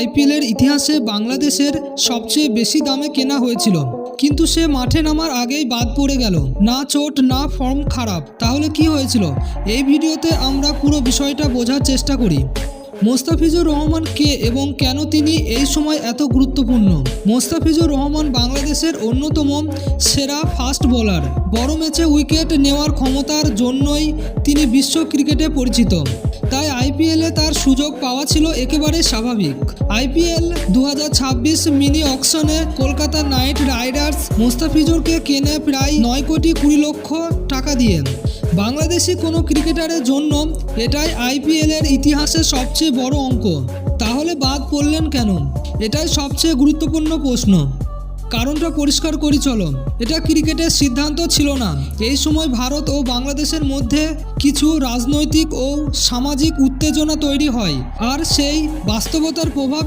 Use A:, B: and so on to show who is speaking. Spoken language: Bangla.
A: আইপিএলের ইতিহাসে বাংলাদেশের সবচেয়ে বেশি দামে কেনা হয়েছিল, কিন্তু সে মাঠে নামার আগেই বাদ পড়ে গেল। না চোট, না ফর্ম খারাপ, তাহলে কি হয়েছিল? এই ভিডিওতে আমরা পুরো বিষয়টা বোঝার চেষ্টা করি। মোস্তাফিজুর রহমান কে এবং কেন তিনি এই সময় এত গুরুত্বপূর্ণ? মোস্তাফিজুর রহমান বাংলাদেশের অন্যতম সেরা ফাস্ট বোলার। বড় ম্যাচে উইকেট নেওয়ার ক্ষমতার জন্যই তিনি বিশ্ব ক্রিকেটে পরিচিত। তাই আইপিএলে তার সুযোগ পাওয়া ছিল একেবারে স্বাভাবিক। আইপিএল 2026 মিনি অকশনে কলকাতা নাইট রাইডার্স মোস্তাফিজুরকে কেনে প্রায় 9,20,00,000 টাকা দিয়ে। বাংলাদেশি কোনো ক্রিকেটারের জন্য এটাই আইপিএলের ইতিহাসে সবচেয়ে বড় অঙ্ক। তাহলে বাদ পড়লেন কেন? এটাই সবচেয়ে গুরুত্বপূর্ণ প্রশ্ন। কারণটা পরিষ্কার করি চলো। এটা ক্রিকেটের সিদ্ধান্ত ছিল না। এই সময় ভারত ও বাংলাদেশের মধ্যে কিছু রাজনৈতিক ও সামাজিক উত্তেজনা তৈরি হয়, আর সেই বাস্তবতার প্রভাব